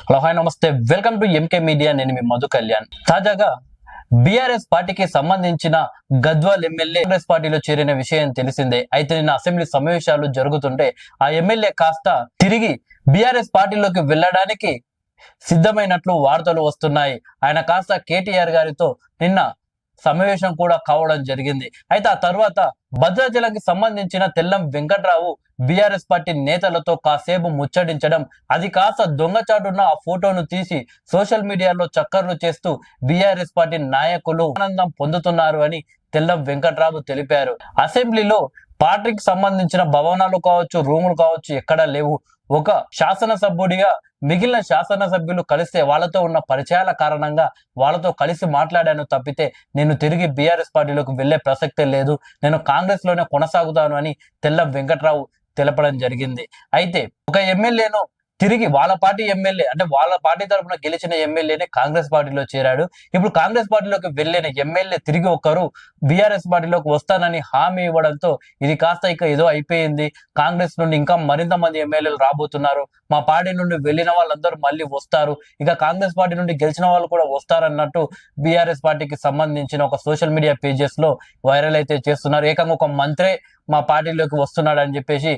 Hello hi నమస్తే, welcome to MK media. నేను మీ మధు కళ్యాణ్. తాజాగా బీఆర్ఎస్ పార్టీకి సంబంధించిన గద్వాల్ ఎమ్మెల్యే కాంగ్రెస్ పార్టీలో చేరిన విషయం తెలిసిందే. అయితే నిన్న అసెంబ్లీ సమావేశాలు జరుగుతుంటే ఆ ఎమ్మెల్యే కాస్త తిరిగి బీఆర్ఎస్ పార్టీలోకి వెళ్ళడానికి సిద్ధమైనట్లు వార్తలు వస్తున్నాయి. ఆయన కాస్త కేటీఆర్ గారితో నిన్న సమావేశం కూడా కావడం జరిగింది. అయితే ఆ తర్వాత భద్రాచలంకి సంబంధించిన తెల్లం వెంకట్రావు బీఆర్ఎస్ పార్టీ నేతలతో కాసేపు ముచ్చటించడం, అది కాస్త దొంగచాటున్న ఆ ఫోటోను తీసి సోషల్ మీడియాలో చక్కర్లు చేస్తూ బీఆర్ఎస్ పార్టీ నాయకులు ఆనందం పొందుతున్నారు అని తెల్లం వెంకట్రావు తెలిపారు. అసెంబ్లీలో పార్టీకి సంబంధించిన భవనాలు కావచ్చు, రూములు కావచ్చు ఎక్కడా లేవు. ఒక శాసనసభ్యుడిగా మిగిలిన శాసనసభ్యులు కలిస్తే వాళ్ళతో ఉన్న పరిచయాల కారణంగా వాళ్ళతో కలిసి మాట్లాడాను తప్పితే నేను తిరిగి బీఆర్ఎస్ పార్టీలోకి వెళ్లే ప్రసక్తే లేదు, నేను కాంగ్రెస్ లోనే కొనసాగుతాను అని తెల్లం వెంకట్రావు తెలపడం జరిగింది. అయితే ఒక ఎమ్మెల్యేను తిరిగి వాళ్ళ పార్టీ ఎమ్మెల్యే, అంటే వాళ్ళ పార్టీ తరఫున గెలిచిన ఎమ్మెల్యేనే కాంగ్రెస్ పార్టీలో చేరాడు. ఇప్పుడు కాంగ్రెస్ పార్టీలోకి వెళ్ళిన ఎమ్మెల్యే తిరిగి ఒకరు బీఆర్ఎస్ పార్టీలోకి వస్తానని హామీ ఇవ్వడంతో ఇది కాస్త ఇక ఏదో అయిపోయింది. కాంగ్రెస్ నుండి ఇంకా మరింత మంది ఎమ్మెల్యేలు రాబోతున్నారు, మా పార్టీ నుండి వెళ్ళిన వాళ్ళందరూ మళ్ళీ వస్తారు, ఇక కాంగ్రెస్ పార్టీ నుండి గెలిచిన వాళ్ళు కూడా వస్తారన్నట్టు బీఆర్ఎస్ పార్టీకి సంబంధించిన ఒక సోషల్ మీడియా పేజెస్ లో వైరల్ అయితే చేస్తున్నారు. ఏకంగా ఒక మంత్రే మా పార్టీలోకి వస్తున్నాడు అని చెప్పేసి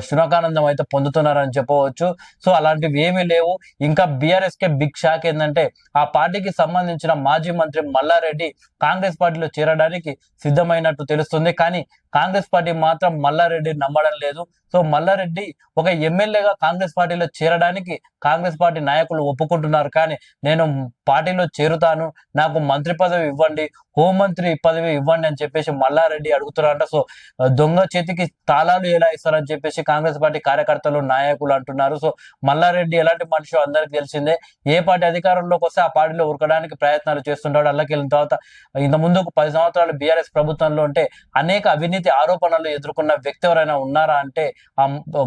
శునకానందం అయితే పొందుతున్నారని చెప్పవచ్చు. సో అలాంటివి ఏమీ లేవు. ఇంకా బీఆర్ఎస్ కే బిగ్ షాక్ ఏంటంటే ఆ పార్టీకి సంబంధించిన మాజీ మంత్రి మల్లారెడ్డి కాంగ్రెస్ పార్టీలో చేరడానికి సిద్ధమైనట్టు తెలుస్తుంది. కానీ కాంగ్రెస్ పార్టీ మాత్రం మల్లారెడ్డి నమ్మడం లేదు. సో మల్లారెడ్డి ఒక ఎమ్మెల్యేగా కాంగ్రెస్ పార్టీలో చేరడానికి కాంగ్రెస్ పార్టీ నాయకులు ఒప్పుకుంటున్నారు, కానీ నేను పార్టీలో చేరుతాను, నాకు మంత్రి పదవి ఇవ్వండి, హోంమంత్రి పదవి ఇవ్వండి అని చెప్పేసి మల్లారెడ్డి అడుగుతున్నారంట. సో దొంగ చేతికి తాళాలు ఎలా ఇస్తారని చెప్పేసి కాంగ్రెస్ పార్టీ కార్యకర్తలు నాయకులు అంటున్నారు. సో మల్లారెడ్డి ఎలాంటి మనిషి అందరికి తెలిసిందే. ఏ పార్టీ అధికారంలోకి వస్తే ఆ పార్టీలో ఉరకడానికి ప్రయత్నాలు చేస్తుంటాడు. అల్లకి వెళ్ళిన తర్వాత ఇంత ముందుకు 10 సంవత్సరాలు బీఆర్ఎస్ ప్రభుత్వంలో ఉంటే అనేక అవినీతి ఆరోపణలు ఎదుర్కొన్న వ్యక్తి ఎవరైనా ఉన్నారా అంటే ఆ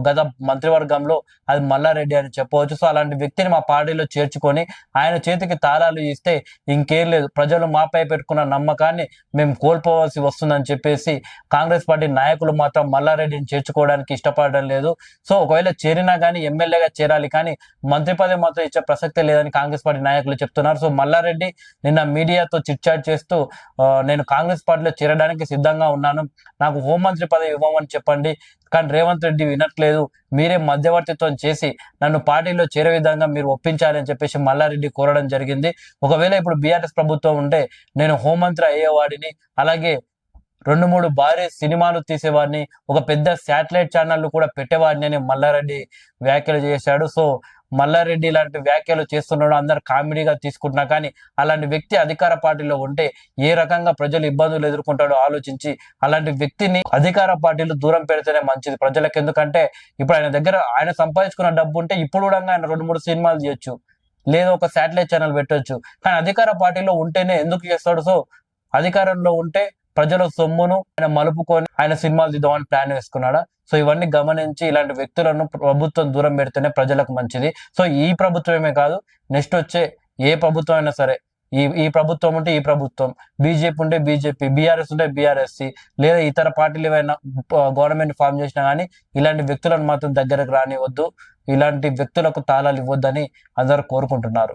గత మంత్రివర్గంలో అది మల్లారెడ్డి అని చెప్పవచ్చు. సో అలాంటి వ్యక్తిని మా పార్టీలో చేర్చుకొని ఆయన చేతికి తాళాలు ఇస్తే ఇంకేం లేదు, ప్రజలు మాపై పెట్టుకున్న నమ్మకాన్ని మేము కోల్పోవాల్సి వస్తుందని చెప్పేసి కాంగ్రెస్ పార్టీ నాయకులు మాత్రం మల్లారెడ్డిని చేర్చుకోవడానికి ఇష్టపడడం లేదు. సో ఒకవేళ చేరినా కానీ ఎమ్మెల్యేగా చేరాలి, కానీ మంత్రి పదవి మాత్రం ఇచ్చే ప్రసక్తే లేదని కాంగ్రెస్ పార్టీ నాయకులు చెప్తున్నారు. సో మల్లారెడ్డి నిన్న మీడియాతో చిట్చాట్ చేస్తూ నేను కాంగ్రెస్ పార్టీలో చేరడానికి సిద్ధంగా ఉన్నాను, నాకు హోంమంత్రి పదవి ఇవ్వమని చెప్పండి, కానీ రేవంత్ రెడ్డి వినట్లేదు, మీరే మధ్యవర్తిత్వం చేసి నన్ను పార్టీలో చేరే విధంగా మీరు ఒప్పించాలి అని చెప్పేసి మల్లారెడ్డి కోరడం జరిగింది. ఒకవేళ ఇప్పుడు బీఆర్ఎస్ ప్రభుత్వం ఉంటే నేను హోంమంత్రి అయ్యేవాడిని, అలాగే 2-3 భారీ సినిమాలు తీసేవాడిని, ఒక పెద్ద శాటిలైట్ ఛానళ్లు కూడా పెట్టేవాడిని అని మల్లారెడ్డి వ్యాఖ్యలు చేశాడు. సో మల్లారెడ్డి ఇలాంటి వ్యాఖ్యలు చేస్తున్నాడు, అందరు కామెడీగా తీసుకుంటున్నా, కానీ అలాంటి వ్యక్తి అధికార పార్టీలో ఉంటే ఏ రకంగా ప్రజలు ఇబ్బందులు ఎదుర్కొంటాడో ఆలోచించి అలాంటి వ్యక్తిని అధికార పార్టీలు దూరం పెడితేనే మంచిది ప్రజలకు. ఎందుకంటే ఇప్పుడు ఆయన దగ్గర ఆయన సంపాదించుకున్న డబ్బు ఉంటే ఇప్పుడు కూడా ఆయన 2-3 సినిమాలు చేయొచ్చు, లేదా ఒక శాటిలైట్ ఛానల్ పెట్టొచ్చు, కానీ అధికార పార్టీలో ఉంటేనే ఎందుకు చేస్తాడు? సో అధికారంలో ఉంటే ప్రజల సొమ్మును ఆయన మలుపుకొని ఆయన సినిమాలు తీద్దామని ప్లాన్ వేసుకున్నాడా? సో ఇవన్నీ గమనించి ఇలాంటి వ్యక్తులను ప్రభుత్వం దూరం పెడితేనే ప్రజలకు మంచిది. సో ఈ ప్రభుత్వమే కాదు, నెక్స్ట్ వచ్చే ఏ ప్రభుత్వం అయినా సరే, ఈ ప్రభుత్వం ఉంటే ఈ ప్రభుత్వం, బీజేపీ ఉంటే బీజేపీ, బీఆర్ఎస్ ఉంటే బీఆర్ఎస్సి, లేదా ఇతర పార్టీలు ఏమైనా గవర్నమెంట్ ఫామ్ చేసినా కానీ ఇలాంటి వ్యక్తులను మాత్రం దగ్గరకు రానివద్దు, ఇలాంటి వ్యక్తులకు తాళాలు ఇవ్వద్దని అందరూ కోరుకుంటున్నారు.